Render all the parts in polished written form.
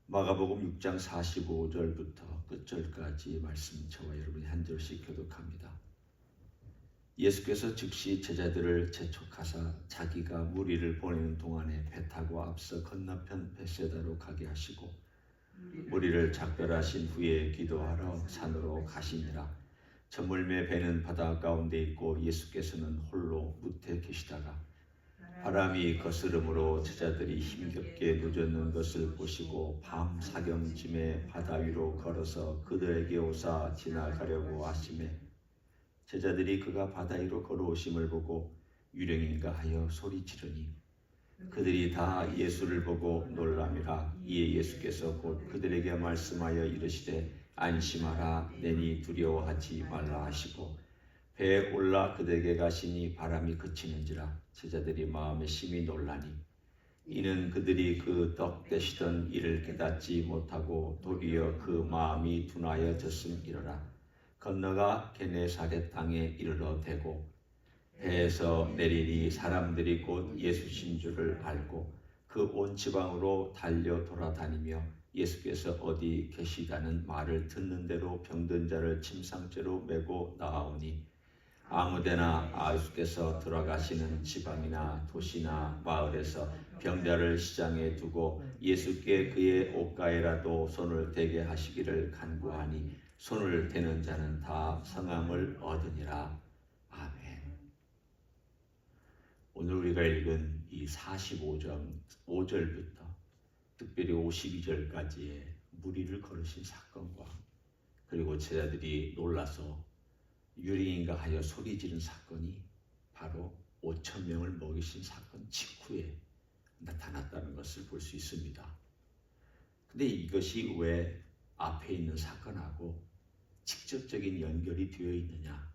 마가복음 6장 45절부터 끝절까지 말씀 저와 여러분이 한 절씩 교독합니다. 예수께서 즉시 제자들을 재촉하사 자기가 무리를 보내는 동안에 배 타고 앞서 건너편 벳세다로 가게 하시고 무리를 작별하신 후에 기도하러 산으로 가시니라. 저물매 배는 바다 가운데 있고 예수께서는 홀로 무태 계시다가 바람이 거스름으로 제자들이 힘겹게 누젓는 것을 보시고 밤 사경쯤에 바다 위로 걸어서 그들에게 오사 지나가려고 하시매 제자들이 그가 바다 위로 걸어오심을 보고 유령인가 하여 소리치르니 그들이 다 예수를 보고 놀라미라. 이에 예수께서 곧 그들에게 말씀하여 이르시되 안심하라 내니 두려워하지 말라 하시고 배에 올라 그들에게 가시니 바람이 그치는지라. 제자들이 마음에 심히 놀라니 이는 그들이 그 떡 되시던 일을 깨닫지 못하고 도리어 그 마음이 둔하여졌음이로라. 건너가 게네사렛 땅에 이르러 대고 배에서 내리니 사람들이 곧 예수신 줄을 알고 그 온 지방으로 달려 돌아다니며 예수께서 어디 계시다는 말을 듣는 대로 병든 자를 침상째로 메고 나아오니 아무데나 예수께서 들어가시는 지방이나 도시나 마을에서 병자를 시장에 두고 예수께 그의 옷가에라도 손을 대게 하시기를 간구하니 손을 대는 자는 다 성함을 얻으니라. 아멘. 오늘 우리가 읽은 이 45장 5절부터 특별히 52절까지의 무리를 걸으신 사건과 그리고 제자들이 놀라서 유령인가 하여 소리 지른 사건이 바로 5천 명을 먹이신 사건 직후에 나타났다는 것을 볼 수 있습니다. 근데 이것이 왜 앞에 있는 사건하고 직접적인 연결이 되어 있느냐?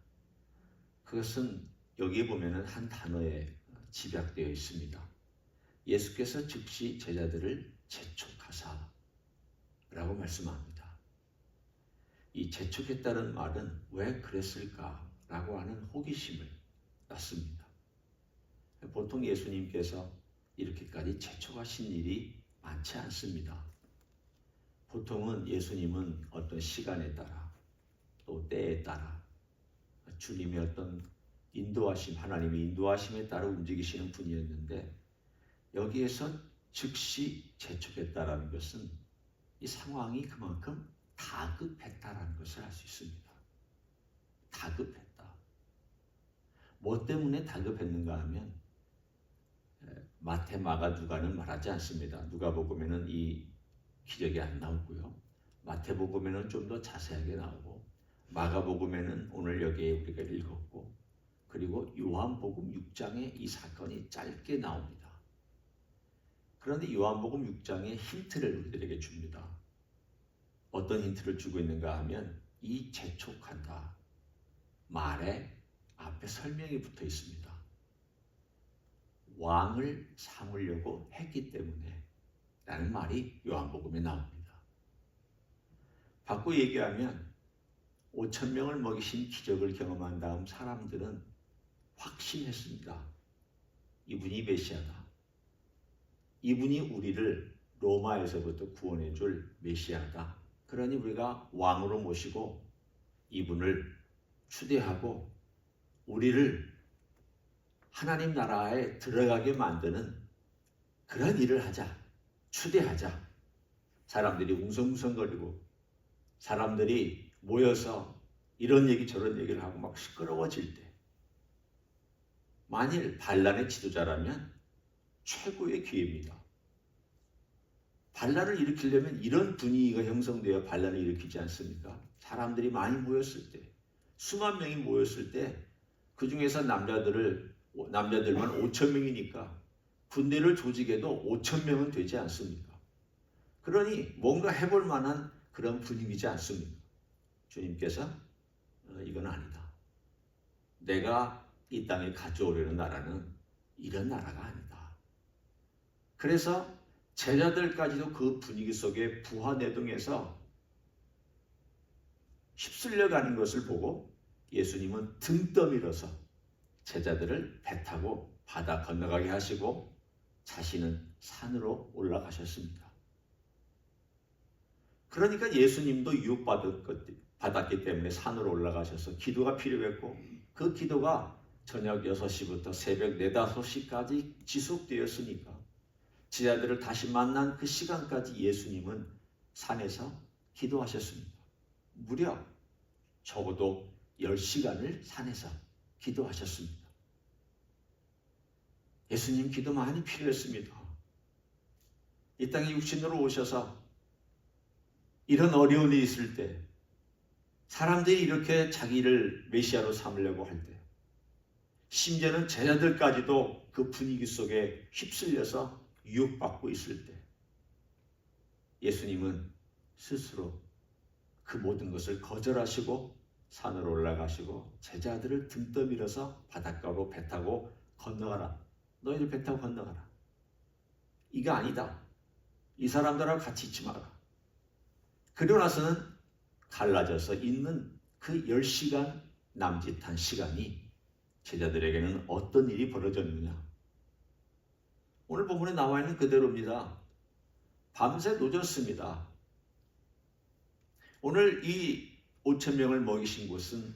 그것은 여기에 보면은 한 단어에 집약되어 있습니다. 예수께서 즉시 제자들을 재촉하사 라고 말씀합니다. 이 재촉했다는 말은 왜 그랬을까라고 하는 호기심을 낳습니다. 보통 예수님께서 이렇게까지 재촉하신 일이 많지 않습니다. 보통은 예수님은 어떤 시간에 따라 또 때에 따라 주님의 어떤 인도하심, 하나님의 인도하심에 따라 움직이시는 분이었는데 여기에서 즉시 재촉했다라는 것은 이 상황이 그만큼 다급했다라는 것을 알 수 있습니다. 다급했다. 뭐 때문에 다급했는가 하면 마태, 마가, 누가는 말하지 않습니다. 누가복음에는 이 기적이 안 나오고요. 마태복음에는 좀 더 자세하게 나오고 마가복음에는 오늘 여기에 우리가 읽었고 그리고 요한복음 6장에 이 사건이 짧게 나옵니다. 그런데 요한복음 6장에 힌트를 우리들에게 줍니다. 어떤 힌트를 주고 있는가 하면 이 재촉한다 말에 앞에 설명이 붙어 있습니다. 왕을 삼으려고 했기 때문에 라는 말이 요한복음에 나옵니다. 바꿔 얘기하면 5천 명을 먹이신 기적을 경험한 다음 사람들은 확신했습니다. 이분이 메시아다. 이분이 우리를 로마에서부터 구원해 줄 메시아다. 그러니 우리가 왕으로 모시고 이분을 추대하고 우리를 하나님 나라에 들어가게 만드는 그런 일을 하자. 추대하자. 사람들이 웅성웅성거리고 사람들이 모여서 이런 얘기 저런 얘기를 하고 막 시끄러워질 때 만일 반란의 지도자라면 최고의 기회입니다. 반란을 일으키려면 이런 분위기가 형성되어 반란을 일으키지 않습니까? 사람들이 많이 모였을 때, 수만 명이 모였을 때 그 중에서 남자들만 5천 명이니까 군대를 조직해도 5천 명은 되지 않습니까? 그러니 뭔가 해볼 만한 그런 분위기지 않습니까? 주님께서 이건 아니다. 내가 이 땅에 가져오려는 나라는 이런 나라가 아니다. 그래서 제자들까지도 그 분위기 속에 부하내동해서 휩쓸려 가는 것을 보고 예수님은 등 떠밀어서 제자들을 배 타고 바다 건너가게 하시고 자신은 산으로 올라가셨습니다. 그러니까 예수님도 유혹받았기 때문에 산으로 올라가셔서 기도가 필요했고, 그 기도가 저녁 6시부터 새벽 4, 5시까지 지속되었으니까 제자들을 다시 만난 그 시간까지 예수님은 산에서 기도하셨습니다. 무려 적어도 10시간을 산에서 기도하셨습니다. 예수님 기도 많이 필요했습니다. 이 땅에 육신으로 오셔서 이런 어려운 일이 있을 때, 사람들이 이렇게 자기를 메시아로 삼으려고 할 때, 심지어는 제자들까지도 그 분위기 속에 휩쓸려서 유혹받고 있을 때, 예수님은 스스로 그 모든 것을 거절하시고 산으로 올라가시고 제자들을 등 떠밀어서 바닷가로 배 타고 건너가라. 너희들 배 타고 건너가라. 이거 아니다. 이 사람들하고 같이 있지 마라. 그리고 나서는 갈라져서 있는 그 10시간 남짓한 시간이 제자들에게는 어떤 일이 벌어졌느냐. 오늘 본문에 나와 있는 그대로입니다. 밤새 늦었습니다. 오늘 이 5,000명을 먹이신 곳은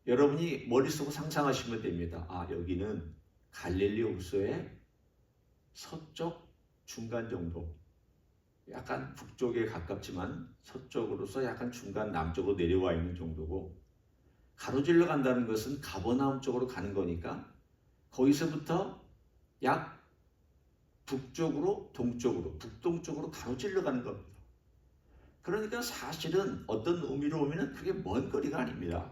여러분이 머릿속으로 상상하시면 됩니다. 여기는 갈릴리 호수의 서쪽 중간 정도, 약간 북쪽에 가깝지만 서쪽으로서 약간 중간 남쪽으로 내려와 있는 정도고, 가로질러 간다는 것은 가버나움 쪽으로 가는 거니까 거기서부터 약 북쪽으로 동쪽으로, 북동쪽으로 가로질러 가는 겁니다. 그러니까 사실은 어떤 의미로 보면 그게 먼 거리가 아닙니다.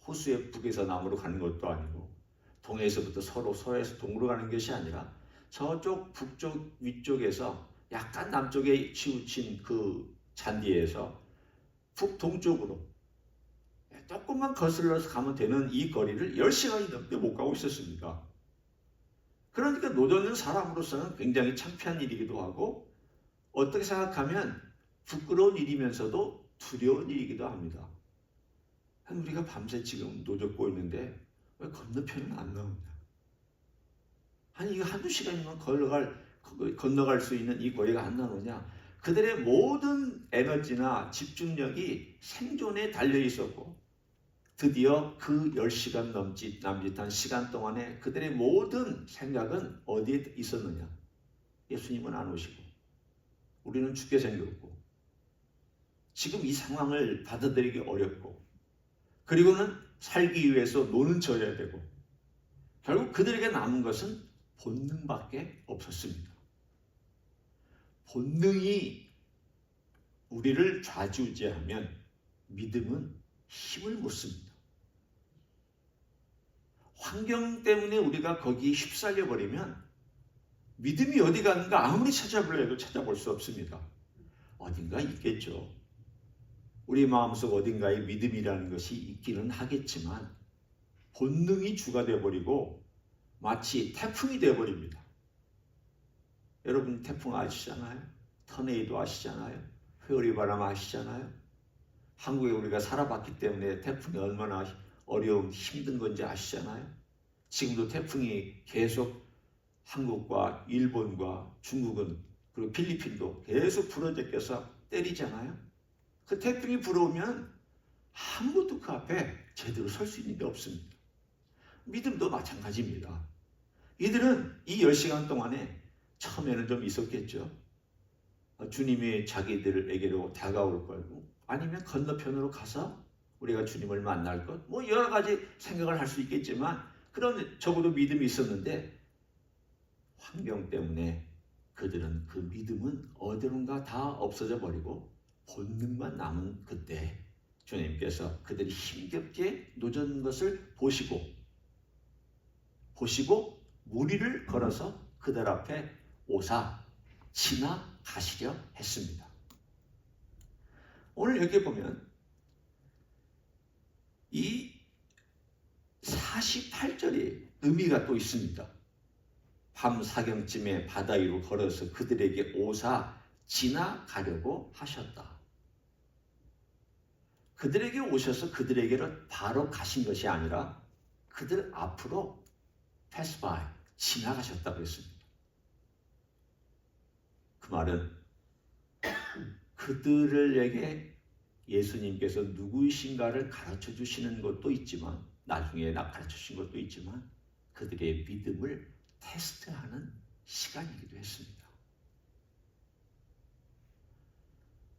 호수의 북에서 남으로 가는 것도 아니고, 동해에서부터 서해에서 동으로 가는 것이 아니라 저쪽 북쪽 위쪽에서 약간 남쪽에 치우친 그 잔디에서 북동쪽으로 조금만 거슬러서 가면 되는 이 거리를 10시간이 넘게 못 가고 있었습니다. 그러니까 노젓는 사람으로서는 굉장히 창피한 일이기도 하고, 어떻게 생각하면 부끄러운 일이면서도 두려운 일이기도 합니다. 우리가 밤새 지금 노젓고 있는데 왜 건너편은 안 나오냐? 아니 이거 한두 시간이면 건너갈 수 있는 이 거리가 안 나오냐? 그들의 모든 에너지나 집중력이 생존에 달려 있었고, 드디어 그 10시간 남짓한 시간 동안에 그들의 모든 생각은 어디에 있었느냐? 예수님은 안 오시고 우리는 죽게 생겼고 지금 이 상황을 받아들이기 어렵고, 그리고는 살기 위해서 노는 져야 되고, 결국 그들에게 남은 것은 본능밖에 없었습니다. 본능이 우리를 좌지우지하면 믿음은 힘을 못 씁니다. 환경 때문에 우리가 거기에 휩쓸려 버리면 믿음이 어디 가는가 아무리 찾아보려 해도 찾아볼 수 없습니다. 어딘가 있겠죠. 우리 마음속 어딘가에 믿음이라는 것이 있기는 하겠지만 본능이 주가 되어버리고 마치 태풍이 되어버립니다. 여러분 태풍 아시잖아요? 터네이도 아시잖아요? 회오리바람 아시잖아요? 한국에 우리가 살아봤기 때문에 태풍이 얼마나 어려운 힘든 건지 아시잖아요? 지금도 태풍이 계속 한국과 일본과 중국은 그리고 필리핀도 계속 불어제껴서 때리잖아요? 그 태풍이 불어오면 아무것도 그 앞에 제대로 설 수 있는 게 없습니다. 믿음도 마찬가지입니다. 이들은 이 10시간 동안에 처음에는 좀 있었겠죠. 주님이 자기들에게로 다가올 거고, 아니면 건너편으로 가서 우리가 주님을 만날 것, 뭐 여러 가지 생각을 할 수 있겠지만, 그런 적어도 믿음이 있었는데 환경 때문에 그들은 그 믿음은 어디론가 다 없어져 버리고 본능만 남은 그때 주님께서 그들이 힘겹게 노젓는 것을 보시고 무리를 걸어서 그들 앞에 오사 지나가시려 했습니다. 오늘 여기 보면 이 48절에 의미가 또 있습니다. 밤 사경쯤에 바다 위로 걸어서 그들에게 오사 지나가려고 하셨다. 그들에게 오셔서 그들에게로 바로 가신 것이 아니라 그들 앞으로 pass by, 지나가셨다고 했습니다. 그 말은 그들에게 예수님께서 누구이신가를 가르쳐 주시는 것도 있지만, 나중에 가르쳐 주신 것도 있지만, 그들의 믿음을 테스트하는 시간이기도 했습니다.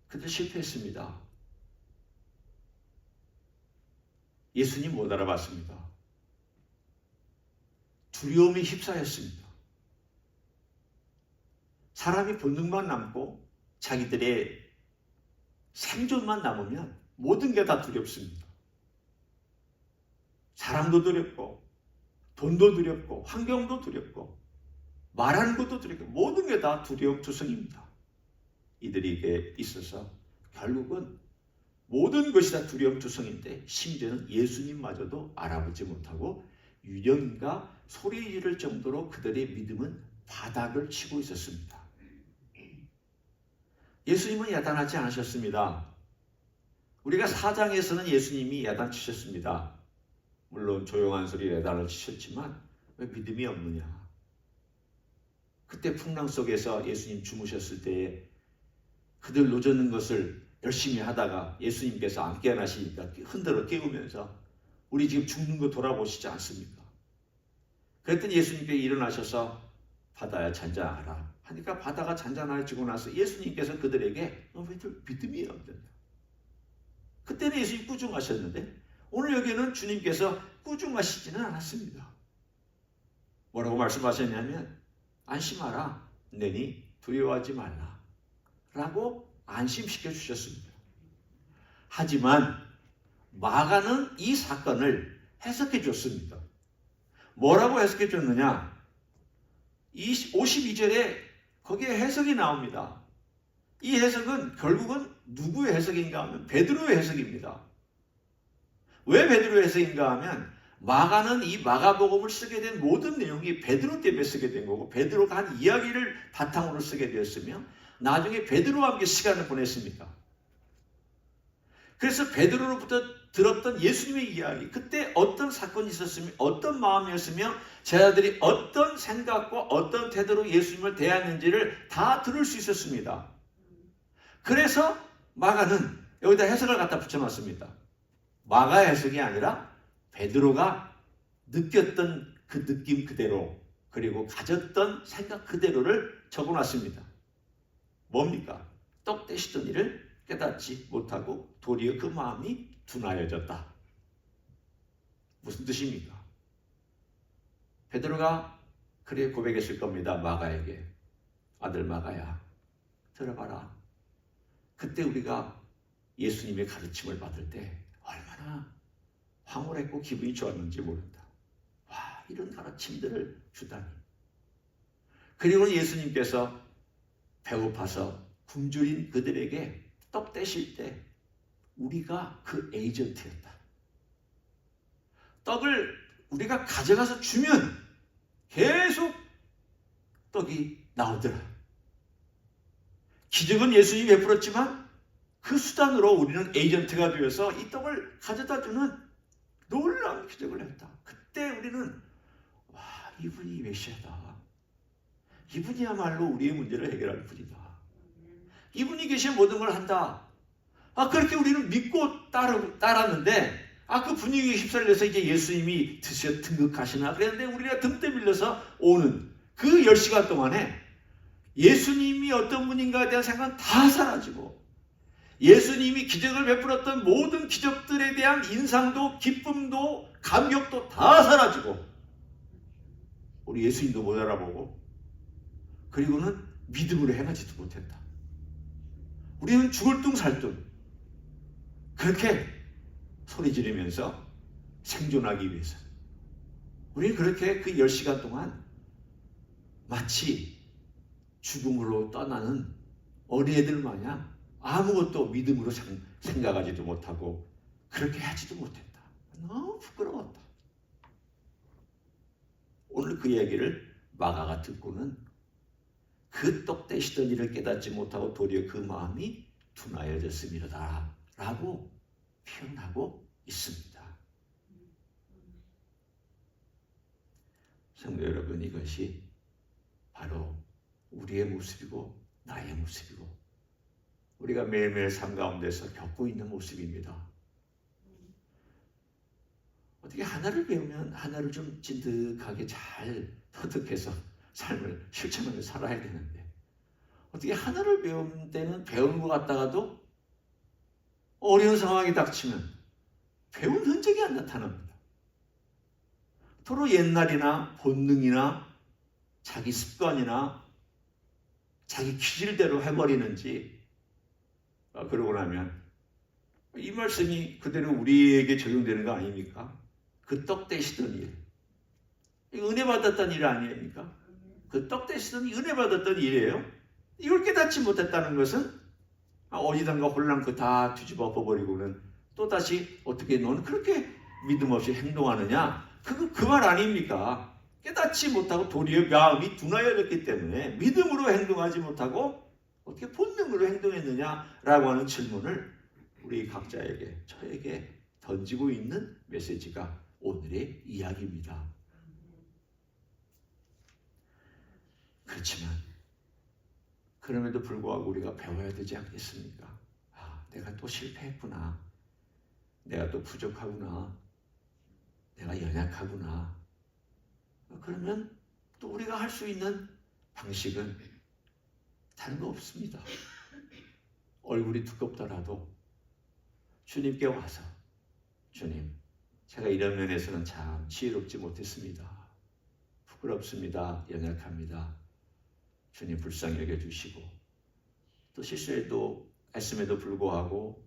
그들 실패했습니다. 예수님 못 알아봤습니다. 두려움에 휩싸였습니다. 사람이 본능만 남고 자기들의 생존만 남으면 모든 게 다 두렵습니다. 사람도 두렵고 돈도 두렵고 환경도 두렵고 말하는 것도 두렵고 모든 게 다 두려움 투성입니다. 이들에게 있어서 결국은 모든 것이 다 두려움 투성인데, 심지어는 예수님마저도 알아보지 못하고 유령인가 소리 지를 정도로 그들의 믿음은 바닥을 치고 있었습니다. 예수님은 야단하지 않으셨습니다. 우리가 4장에서는 예수님이 야단치셨습니다. 물론 조용한 소리로 야단을 치셨지만 왜 믿음이 없느냐. 그때 풍랑 속에서 예수님 주무셨을 때에 그들 노젓는 것을 열심히 하다가 예수님께서 안 깨어나시니까 흔들어 깨우면서 우리 지금 죽는 거 돌아보시지 않습니까? 그랬더니 예수님께서 일어나셔서 바다야 잔잔하라 하니까 바다가 잔잔해지고 나서 예수님께서 그들에게 너희들 믿음이 없느냐. 그때는 예수님이 꾸중하셨는데 오늘 여기는 주님께서 꾸중하시지는 않았습니다. 뭐라고 말씀하셨냐면 안심하라, 내니 두려워하지 말라 라고 안심시켜 주셨습니다. 하지만 마가는 이 사건을 해석해 줬습니다. 뭐라고 해석해 줬느냐? 52절에 거기에 해석이 나옵니다. 이 해석은 결국은 누구의 해석인가 하면 베드로의 해석입니다. 왜 베드로의 해석인가 하면 마가는 이 마가복음을 쓰게 된 모든 내용이 베드로 때문에 쓰게 된 거고 베드로가 한 이야기를 바탕으로 쓰게 되었으며 나중에 베드로와 함께 시간을 보냈습니다. 그래서 베드로로부터 들었던 예수님의 이야기, 그때 어떤 사건이 있었으며 어떤 마음이었으며 제자들이 어떤 생각과 어떤 태도로 예수님을 대했는지를 다 들을 수 있었습니다. 그래서 마가는 여기다 해석을 갖다 붙여놨습니다. 마가의 해석이 아니라 베드로가 느꼈던 그 느낌 그대로 그리고 가졌던 생각 그대로를 적어놨습니다. 뭡니까? 떡 떼시던 일을 깨닫지 못하고 도리어 그 마음이 둔하여졌다. 무슨 뜻입니까? 베드로가 그래 고백했을 겁니다. 마가에게. 아들 마가야, 들어봐라. 그때 우리가 예수님의 가르침을 받을 때 얼마나 황홀했고 기분이 좋았는지 모른다. 와, 이런 가르침들을 주다니. 그리고 예수님께서 배고파서 굶주린 그들에게 떡 떼실 때 우리가 그 에이전트였다. 떡을 우리가 가져가서 주면 계속 떡이 나오더라. 기적은 예수님이 베풀었지만 그 수단으로 우리는 에이전트가 되어서 이 떡을 가져다 주는 놀라운 기적을 했다. 그때 우리는 와, 이분이 메시아다. 이분이야말로 우리의 문제를 해결할 분이다. 이분이 계신 모든 걸 한다. 그렇게 우리는 믿고 따랐는데 그 분위기에 휩쓸려서 이제 예수님이 드셔 등극하시나 그랬는데 우리가 등대 밀려서 오는 그 10시간 동안에 예수님이 어떤 분인가에 대한 생각은 다 사라지고 예수님이 기적을 베풀었던 모든 기적들에 대한 인상도 기쁨도 감격도 다 사라지고 우리 예수님도 못 알아보고 그리고는 믿음으로 행하지도 못했다. 우리는 죽을 둥 살 둥 그렇게 소리 지르면서 생존하기 위해서 우리는 그렇게 그 10시간 동안 마치 죽음으로 떠나는 어린애들 마냥 아무것도 믿음으로 생각하지도 못하고 그렇게 하지도 못했다. 너무 부끄러웠다. 오늘 그 얘기를 마가가 듣고는 그 떡 떼시던 일을 깨닫지 못하고 도리어 그 마음이 둔하여졌음이로다 라고 표현하고 있습니다. 성도 여러분, 이것이 바로 우리의 모습이고 나의 모습이고 우리가 매일매일 삶 가운데서 겪고 있는 모습입니다. 어떻게 하나를 배우면 하나를 좀 진득하게 잘 터득해서 삶을 실천하며 살아야 되는데, 어떻게 하나를 배우는 때는 배우는 것 같다가도 어려운 상황이 닥치면 배운 흔적이 안 나타납니다. 도로 옛날이나 본능이나 자기 습관이나 자기 기질대로 해버리는지, 그러고 나면 이 말씀이 그대로 우리에게 적용되는 거 아닙니까? 그 떡 대시던 일, 은혜 받았던 일 아닙니까? 그 떡 대시던 은혜 받았던 일이에요. 이걸 깨닫지 못했다는 것은 어디든가 홀랑 다 뒤집어 엎어버리고는 또다시 어떻게 너는 그렇게 믿음 없이 행동하느냐, 그 말 아닙니까? 깨닫지 못하고 도리어 마음이 둔하여졌기 때문에 믿음으로 행동하지 못하고 어떻게 본능으로 행동했느냐라고 하는 질문을 우리 각자에게, 저에게 던지고 있는 메시지가 오늘의 이야기입니다. 그렇지만 그럼에도 불구하고 우리가 배워야 되지 않겠습니까? 내가 또 실패했구나, 내가 또 부족하구나, 내가 연약하구나. 그러면 또 우리가 할 수 있는 방식은 다른 거 없습니다. 얼굴이 두껍더라도 주님께 와서, 주님, 제가 이런 면에서는 참 지혜롭지 못했습니다. 부끄럽습니다. 연약합니다. 주님 불쌍히 여겨주시고, 또 실수에도 애씀에도 불구하고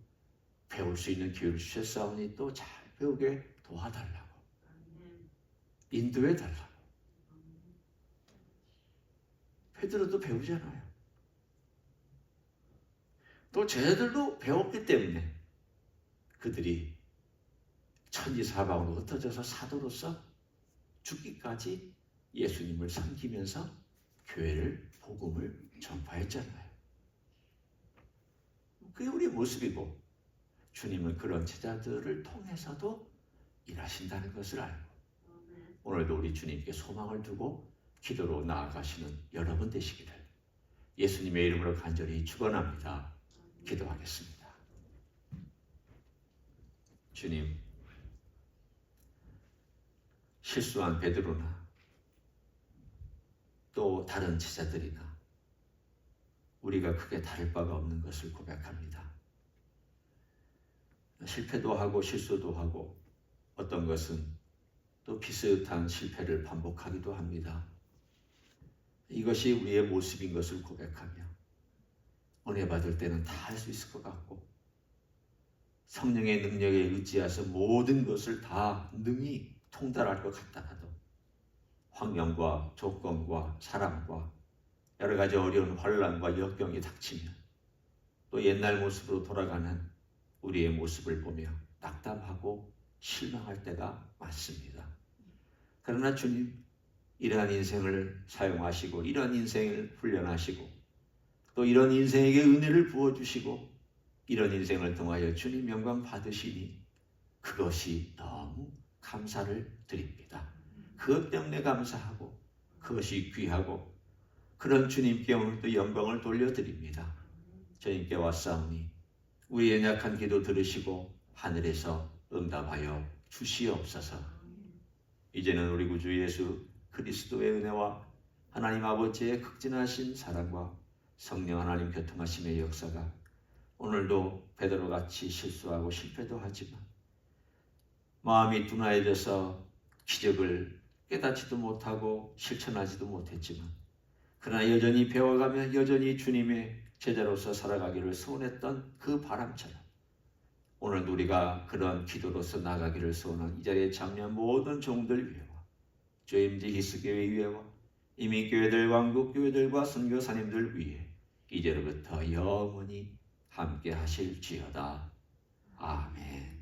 배울 수 있는 기회를 주셨사오니 또 잘 배우게 도와달라고, 인도해달라고. 베드로도 배우잖아요. 또 제자들도 배웠기 때문에 그들이 천지사방으로 흩어져서 사도로서 죽기까지 예수님을 섬기면서 교회를, 복음을 전파했잖아요. 그게 우리의 모습이고, 주님은 그런 제자들을 통해서도 일하신다는 것을 알고, 오늘도 우리 주님께 소망을 두고 기도로 나아가시는 여러분 되시기를 예수님의 이름으로 간절히 축원합니다. 기도하겠습니다. 주님, 실수한 베드로나 또 다른 제자들이나 우리가 크게 다를 바가 없는 것을 고백합니다. 실패도 하고 실수도 하고, 어떤 것은 또 비슷한 실패를 반복하기도 합니다. 이것이 우리의 모습인 것을 고백하며 은혜 받을 때는 다 할 수 있을 것 같고, 성령의 능력에 의지해서 모든 것을 다 능히 통달할 것 같다라도 환경과 조건과 사람과 여러 가지 어려운 환난과 역경이 닥치면 또 옛날 모습으로 돌아가는 우리의 모습을 보며 낙담하고 실망할 때가 많습니다. 그러나 주님, 이러한 인생을 사용하시고 이러한 인생을 훈련하시고 또 이런 인생에게 은혜를 부어주시고 이런 인생을 통하여 주님 영광 받으시니 그것이 너무 감사를 드립니다. 그것 때문에 감사하고 그것이 귀하고, 그런 주님께 오늘도 영광을 돌려드립니다. 주님께 왔사오니 우리 연약한 기도 들으시고 하늘에서 응답하여 주시옵소서. 이제는 우리 구주 예수 그리스도의 은혜와 하나님 아버지의 극진하신 사랑과 성령 하나님 교통하심의 역사가 오늘도 베드로같이 실수하고 실패도 하지만 마음이 둔하여져서 기적을 깨닫지도 못하고 실천하지도 못했지만, 그러나 여전히 배워가며 여전히 주님의 제자로서 살아가기를 소원했던 그 바람처럼 오늘도 우리가 그런 기도로서 나가기를 소원한 이 자리에 참여한 모든 종들 위해와 주임지 히스교회 위해와 이민교회들, 왕국교회들과 선교사님들 위해 이제로부터 영원히 함께 하실지어다. 아멘.